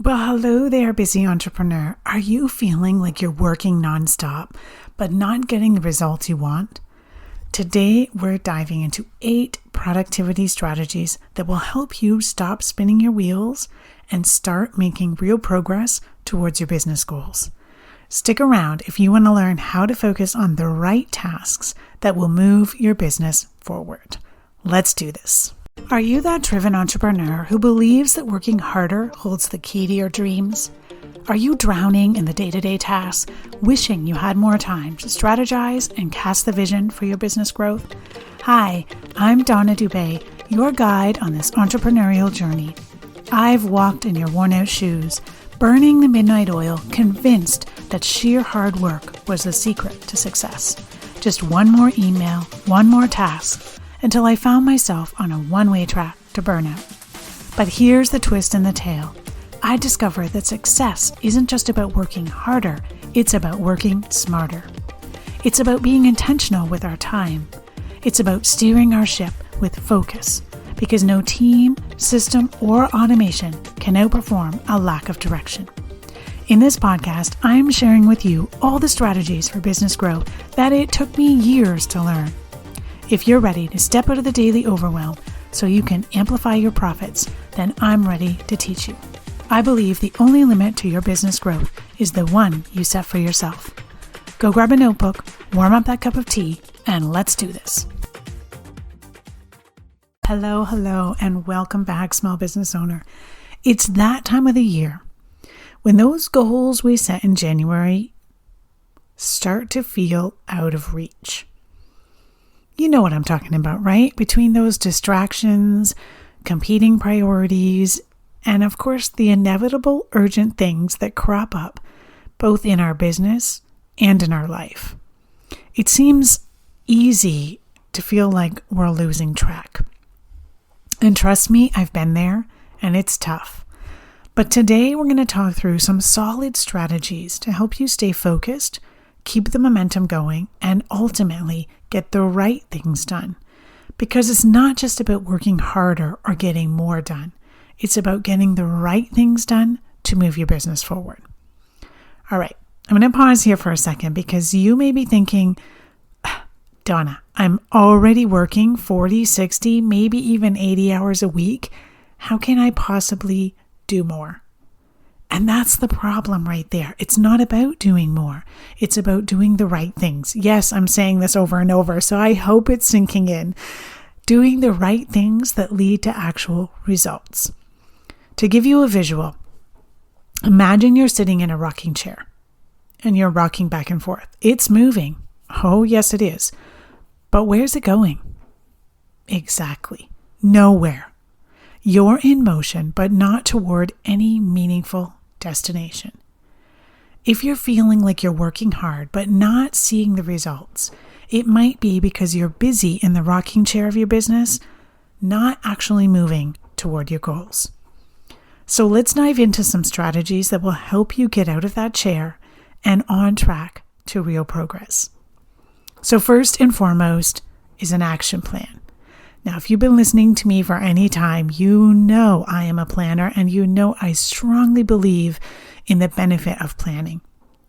Well, hello there, busy entrepreneur. Are you feeling like you're working nonstop, but not getting the results you want? Today, we're diving into 8 productivity strategies that will help you stop spinning your wheels and start making real progress towards your business goals. Stick around if you want to learn how to focus on the right tasks that will move your business forward. Let's do this. Are you that driven entrepreneur who believes that working harder holds the key to your dreams? Are you drowning in the day-to-day tasks, wishing you had more time to strategize and cast the vision for your business growth? Hi, I'm Donna Dubé, your guide on this entrepreneurial journey. I've walked in your worn-out shoes, burning the midnight oil, convinced that sheer hard work was the secret to success. Just one more email, one more task, until I found myself on a one-way track to burnout. But here's the twist in the tale. I discovered that success isn't just about working harder, it's about working smarter. It's about being intentional with our time. It's about steering our ship with focus, because no team, system, or automation can outperform a lack of direction. In this podcast, I'm sharing with you all the strategies for business growth that it took me years to learn. If you're ready to step out of the daily overwhelm so you can amplify your profits, then I'm ready to teach you. I believe the only limit to your business growth is the one you set for yourself. Go grab a notebook, warm up that cup of tea, and let's do this. Hello, and welcome back, small business owner. It's that time of the year when those goals we set in January start to feel out of reach. You know what I'm talking about, right? Between those distractions, competing priorities, and of course the inevitable urgent things that crop up both in our business and in our life. It seems easy to feel like we're losing track. And trust me, I've been there and it's tough. But today we're going to talk through some solid strategies to help you stay focused, keep the momentum going, and ultimately get the right things done. Because it's not just about working harder or getting more done. It's about getting the right things done to move your business forward. All right, I'm going to pause here for a second because you may be thinking, Donna, I'm already working 40, 60, maybe even 80 hours a week. How can I possibly do more? And that's the problem right there. It's not about doing more. It's about doing the right things. Yes, I'm saying this over and over, so I hope it's sinking in. Doing the right things that lead to actual results. To give you a visual, imagine you're sitting in a rocking chair and you're rocking back and forth. It's moving. Oh, yes, it is. But where's it going? Exactly. Nowhere. You're in motion, but not toward any meaningful destination. If you're feeling like you're working hard, but not seeing the results, it might be because you're busy in the rocking chair of your business, not actually moving toward your goals. So let's dive into some strategies that will help you get out of that chair and on track to real progress. So first and foremost is an action plan. Now, if you've been listening to me for any time, you know I am a planner and you know I strongly believe in the benefit of planning.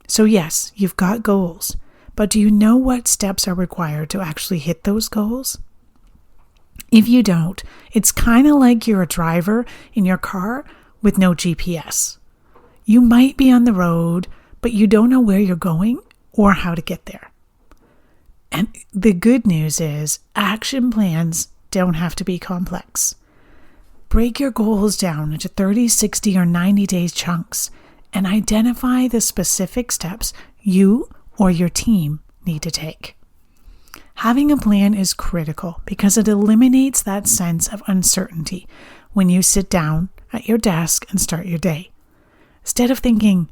So yes, you've got goals, but do you know what steps are required to actually hit those goals? If you don't, it's kind of like you're a driver in your car with no GPS. You might be on the road, but you don't know where you're going or how to get there. And the good news is action plans don't have to be complex. Break your goals down into 30, 60, or 90 days chunks and identify the specific steps you or your team need to take. Having a plan is critical because it eliminates that sense of uncertainty when you sit down at your desk and start your day. Instead of thinking,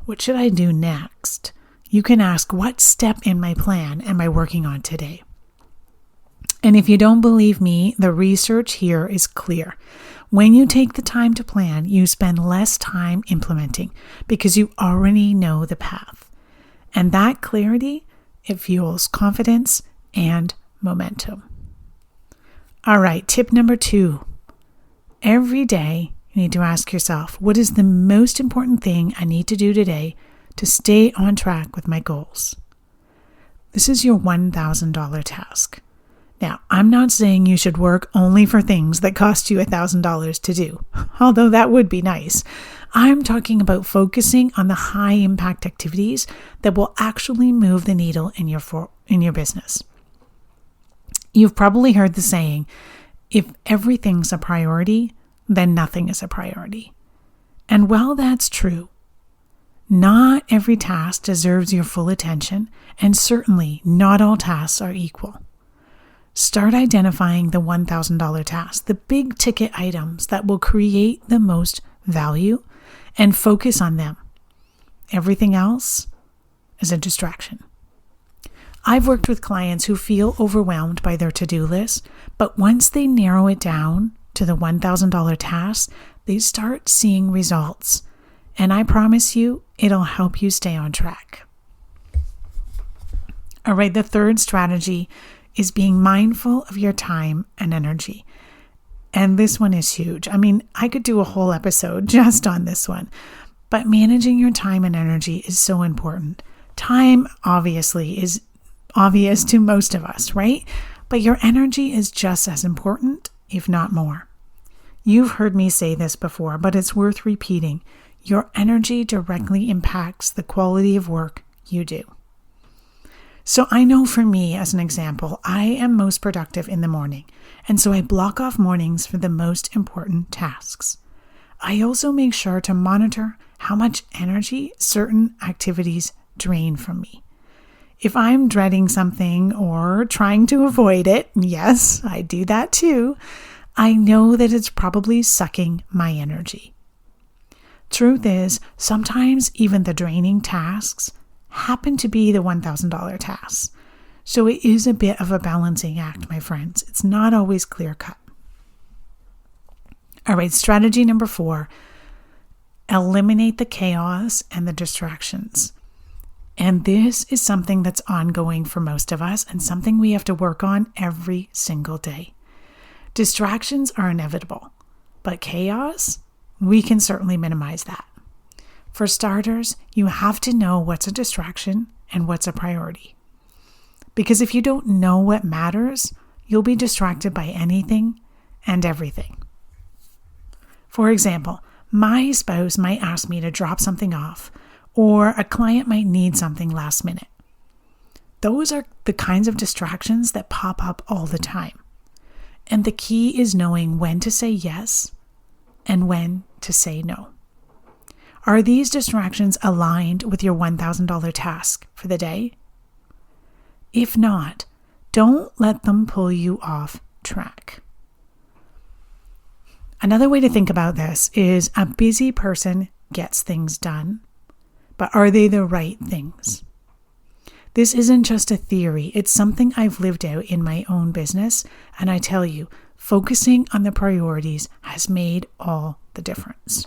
what should I do next? You can ask, what step in my plan am I working on today? And if you don't believe me, the research here is clear. When you take the time to plan, you spend less time implementing because you already know the path. And that clarity, it fuels confidence and momentum. All right, tip number 2. Every day you need to ask yourself, what is the most important thing I need to do today to stay on track with my goals? This is your $1,000 task. Now, I'm not saying you should work only for things that cost you $1,000 to do, although that would be nice. I'm talking about focusing on the high impact activities that will actually move the needle in your business. You've probably heard the saying, if everything's a priority, then nothing is a priority. And while that's true, not every task deserves your full attention, and certainly not all tasks are equal. Start identifying the $1,000 tasks, the big ticket items that will create the most value, and focus on them. Everything else is a distraction. I've worked with clients who feel overwhelmed by their to-do list, but once they narrow it down to the $1,000 tasks, they start seeing results. And I promise you, it'll help you stay on track. All right, the third strategy is being mindful of your time and energy. And this one is huge. I mean, I could do a whole episode just on this one, but managing your time and energy is so important. Time, obviously, is obvious to most of us, right? But your energy is just as important, if not more. You've heard me say this before, but it's worth repeating. Your energy directly impacts the quality of work you do. So I know for me, as an example, I am most productive in the morning, and so I block off mornings for the most important tasks. I also make sure to monitor how much energy certain activities drain from me. If I'm dreading something or trying to avoid it, yes, I do that too, I know that it's probably sucking my energy. Truth is, sometimes even the draining tasks happen to be the $1,000 tasks. So it is a bit of a balancing act, my friends. It's not always clear cut. All right, strategy number 4, eliminate the chaos and the distractions. And this is something that's ongoing for most of us and something we have to work on every single day. Distractions are inevitable, but chaos, we can certainly minimize that. For starters, you have to know what's a distraction and what's a priority. Because if you don't know what matters, you'll be distracted by anything and everything. For example, my spouse might ask me to drop something off, or a client might need something last minute. Those are the kinds of distractions that pop up all the time. And the key is knowing when to say yes and when to say no. Are these distractions aligned with your $1,000 task for the day? If not, don't let them pull you off track. Another way to think about this is a busy person gets things done, but are they the right things? This isn't just a theory, it's something I've lived out in my own business, and I tell you, focusing on the priorities has made all the difference.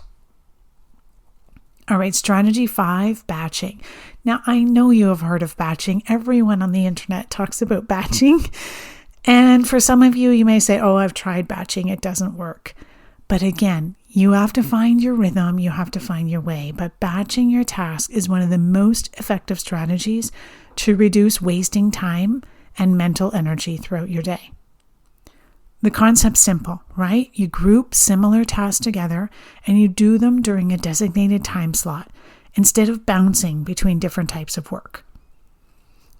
All right, strategy 5, batching. Now, I know you have heard of batching. Everyone on the internet talks about batching. And for some of you, you may say, oh, I've tried batching. It doesn't work. But again, you have to find your rhythm. You have to find your way. But batching your task is one of the most effective strategies to reduce wasting time and mental energy throughout your day. The concept's simple, right? You group similar tasks together and you do them during a designated time slot instead of bouncing between different types of work.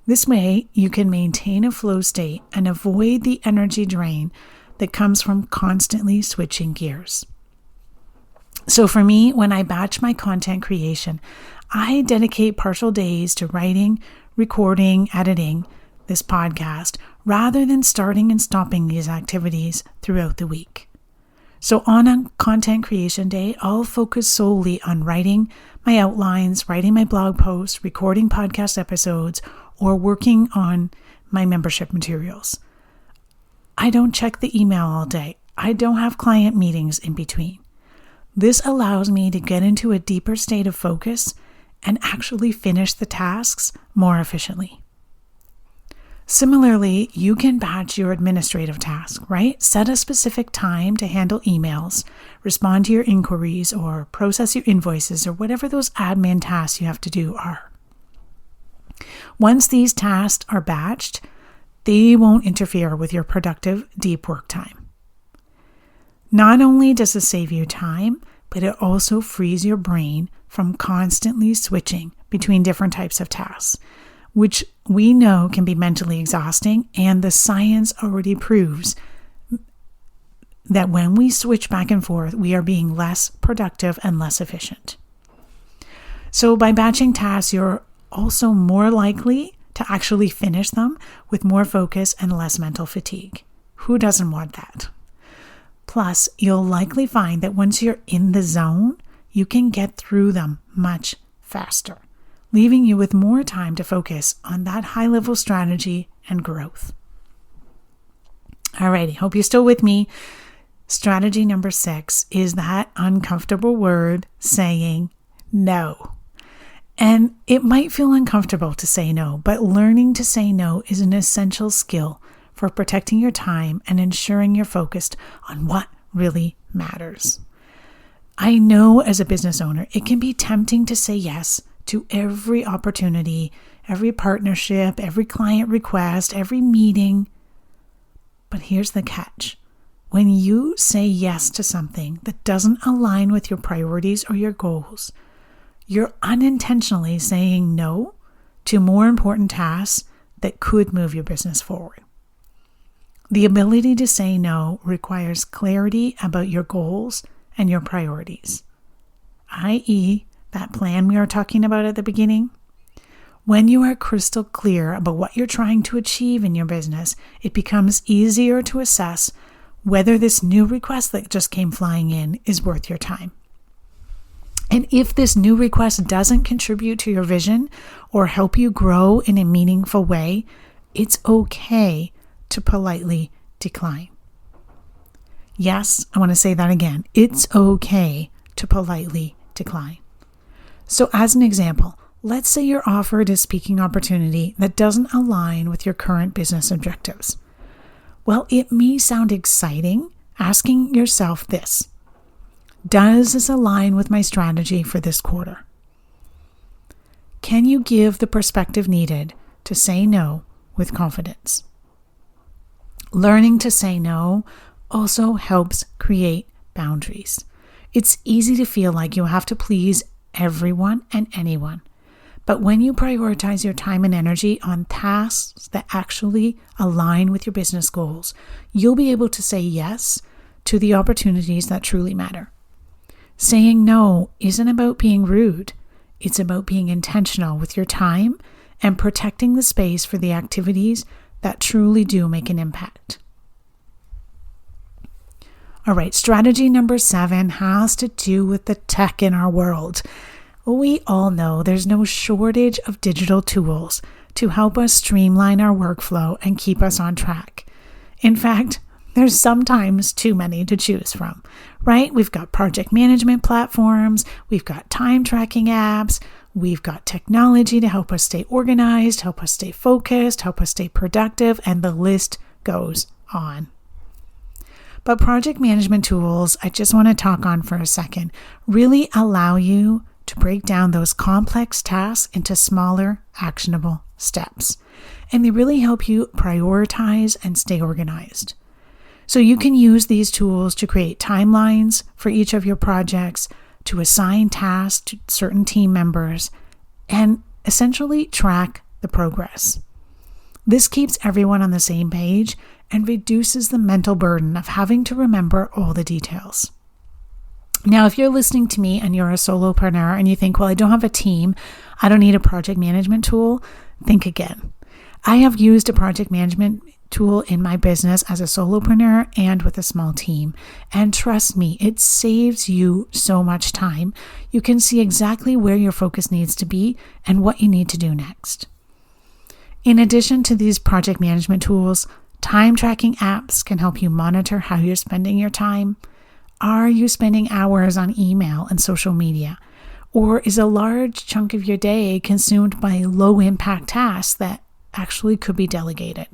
This way, you can maintain a flow state and avoid the energy drain that comes from constantly switching gears. So for me, when I batch my content creation, I dedicate partial days to writing, recording, editing this podcast, rather than starting and stopping these activities throughout the week. So on a content creation day, I'll focus solely on writing my outlines, writing my blog posts, recording podcast episodes, or working on my membership materials. I don't check the email all day. I don't have client meetings in between. This allows me to get into a deeper state of focus and actually finish the tasks more efficiently. Similarly, you can batch your administrative task, right? Set a specific time to handle emails, respond to your inquiries, or process your invoices, or whatever those admin tasks you have to do are. Once these tasks are batched, they won't interfere with your productive, deep work time. Not only does this save you time, but it also frees your brain from constantly switching between different types of tasks, which we know can be mentally exhausting, and the science already proves that when we switch back and forth, we are being less productive and less efficient. So by batching tasks, you're also more likely to actually finish them with more focus and less mental fatigue. Who doesn't want that? Plus, you'll likely find that once you're in the zone, you can get through them much faster, leaving you with more time to focus on that high-level strategy and growth. Alrighty, hope you're still with me. Strategy number 6 is that uncomfortable word saying no. And it might feel uncomfortable to say no, but learning to say no is an essential skill for protecting your time and ensuring you're focused on what really matters. I know as a business owner, it can be tempting to say yes to every opportunity, every partnership, every client request, every meeting. But here's the catch. When you say yes to something that doesn't align with your priorities or your goals, you're unintentionally saying no to more important tasks that could move your business forward. The ability to say no requires clarity about your goals and your priorities, i.e., that plan we were talking about at the beginning. When you are crystal clear about what you're trying to achieve in your business, it becomes easier to assess whether this new request that just came flying in is worth your time. And if this new request doesn't contribute to your vision or help you grow in a meaningful way, it's okay to politely decline. Yes, I want to say that again. It's okay to politely decline. So as an example, let's say you're offered a speaking opportunity that doesn't align with your current business objectives. Well, it may sound exciting asking yourself this: does this align with my strategy for this quarter? Can you give the perspective needed to say no with confidence? Learning to say no also helps create boundaries. It's easy to feel like you have to please everyone and anyone. But when you prioritize your time and energy on tasks that actually align with your business goals, you'll be able to say yes to the opportunities that truly matter. Saying no isn't about being rude. It's about being intentional with your time and protecting the space for the activities that truly do make an impact. All right, strategy number 7 has to do with the tech in our world. We all know there's no shortage of digital tools to help us streamline our workflow and keep us on track. In fact, there's sometimes too many to choose from, right? We've got project management platforms, we've got time tracking apps, we've got technology to help us stay organized, help us stay focused, help us stay productive, and the list goes on. But project management tools, I just want to talk on for a second, really allow you to break down those complex tasks into smaller, actionable steps. And they really help you prioritize and stay organized. So you can use these tools to create timelines for each of your projects, to assign tasks to certain team members, and essentially track the progress. This keeps everyone on the same page and reduces the mental burden of having to remember all the details. Now, if you're listening to me and you're a solopreneur and you think, well, I don't have a team, I don't need a project management tool, think again. I have used a project management tool in my business as a solopreneur and with a small team. And trust me, it saves you so much time. You can see exactly where your focus needs to be and what you need to do next. In addition to these project management tools, time tracking apps can help you monitor how you're spending your time. Are you spending hours on email and social media? Or is a large chunk of your day consumed by low impact tasks that actually could be delegated?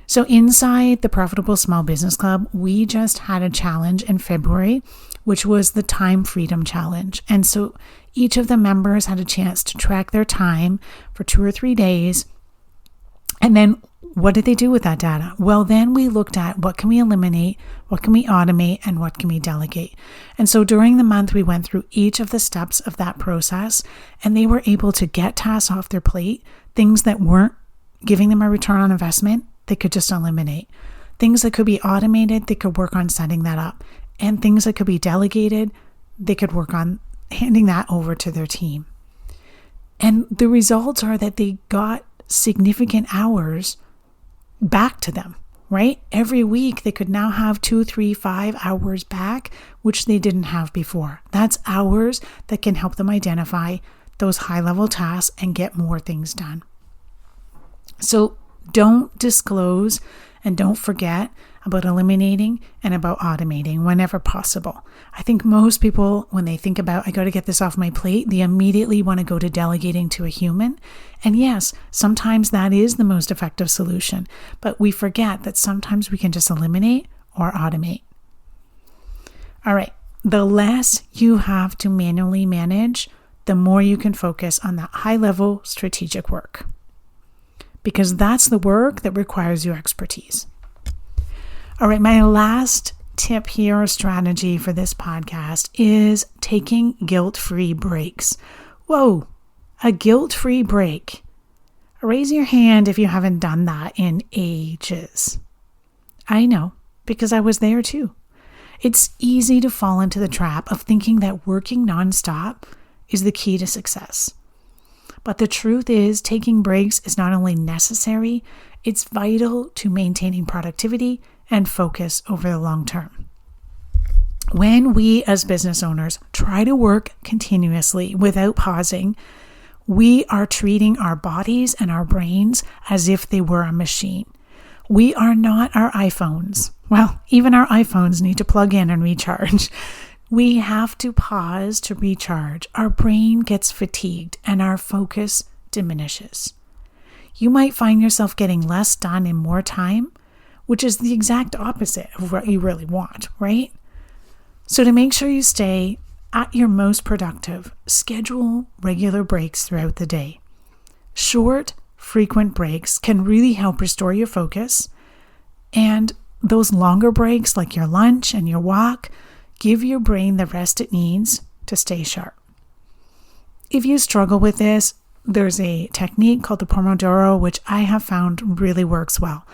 So inside the Profitable Small Business Club, we just had a challenge in February, which was the Time Freedom Challenge. And so each of the members had a chance to track their time for 2 or 3 days. And then what did they do with that data? Well, then we looked at what can we eliminate, what can we automate, and what can we delegate. And so during the month, we went through each of the steps of that process, and they were able to get tasks off their plate, things that weren't giving them a return on investment, they could just eliminate. Things that could be automated, they could work on setting that up. And things that could be delegated, they could work on handing that over to their team. And the results are that they got significant hours back to them, right? Every week they could now have 2, 3, 5 hours back, which they didn't have before. That's hours that can help them identify those high-level tasks and get more things done. So don't disclose and don't forget about eliminating and about automating whenever possible. I think most people, when they think about, I got to get this off my plate, they immediately want to go to delegating to a human. And yes, sometimes that is the most effective solution, but we forget that sometimes we can just eliminate or automate. All right, the less you have to manually manage, the more you can focus on that high-level strategic work, because that's the work that requires your expertise. All right, my last tip here or strategy for this podcast is taking guilt-free breaks. Whoa, a guilt-free break. Raise your hand if you haven't done that in ages. I know, because I was there too. It's easy to fall into the trap of thinking that working nonstop is the key to success. But the truth is, taking breaks is not only necessary, it's vital to maintaining productivity and focus over the long term. When we as business owners try to work continuously without pausing, we are treating our bodies and our brains as if they were a machine. We are not our iPhones. Well, even our iPhones need to plug in and recharge. We have to pause to recharge. Our brain gets fatigued and our focus diminishes. You might find yourself getting less done in more time, which is the exact opposite of what you really want, right? So to make sure you stay at your most productive, schedule regular breaks throughout the day. Short, frequent breaks can really help restore your focus, and those longer breaks, like your lunch and your walk, give your brain the rest it needs to stay sharp. If you struggle with this, there's a technique called the Pomodoro, which I have found really works well.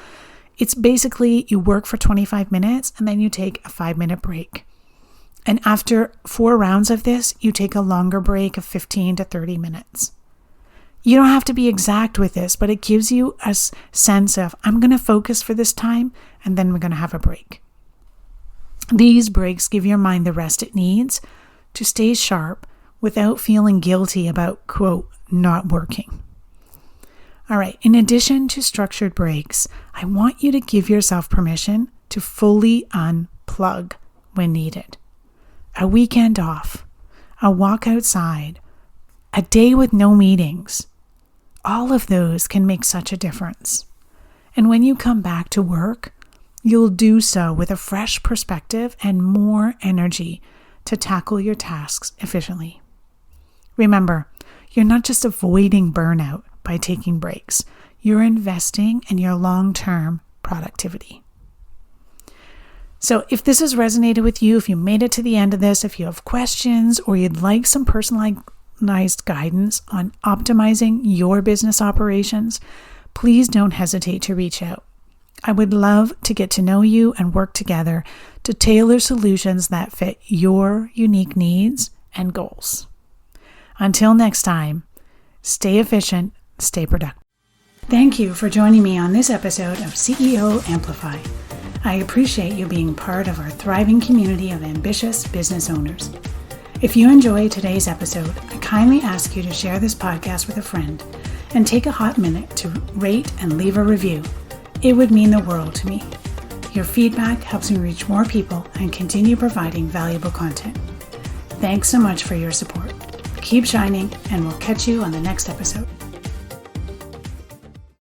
It's basically you work for 25 minutes and then you take a 5-minute break. And after 4 rounds of this, you take a longer break of 15 to 30 minutes. You don't have to be exact with this, but it gives you a sense of, I'm going to focus for this time and then we're going to have a break. These breaks give your mind the rest it needs to stay sharp without feeling guilty about, quote, not working. All right, in addition to structured breaks, I want you to give yourself permission to fully unplug when needed. A weekend off, a walk outside, a day with no meetings. All of those can make such a difference. And when you come back to work, you'll do so with a fresh perspective and more energy to tackle your tasks efficiently. Remember, you're not just avoiding burnout by taking breaks. You're investing in your long-term productivity. So if this has resonated with you, if you made it to the end of this, if you have questions or you'd like some personalized guidance on optimizing your business operations, please don't hesitate to reach out. I would love to get to know you and work together to tailor solutions that fit your unique needs and goals. Until next time, stay efficient, stay productive. Thank you for joining me on this episode of CEO Amplify. I appreciate you being part of our thriving community of ambitious business owners. If you enjoyed today's episode, I kindly ask you to share this podcast with a friend and take a hot minute to rate and leave a review. It would mean the world to me. Your feedback helps me reach more people and continue providing valuable content. Thanks so much for your support. Keep shining, and we'll catch you on the next episode.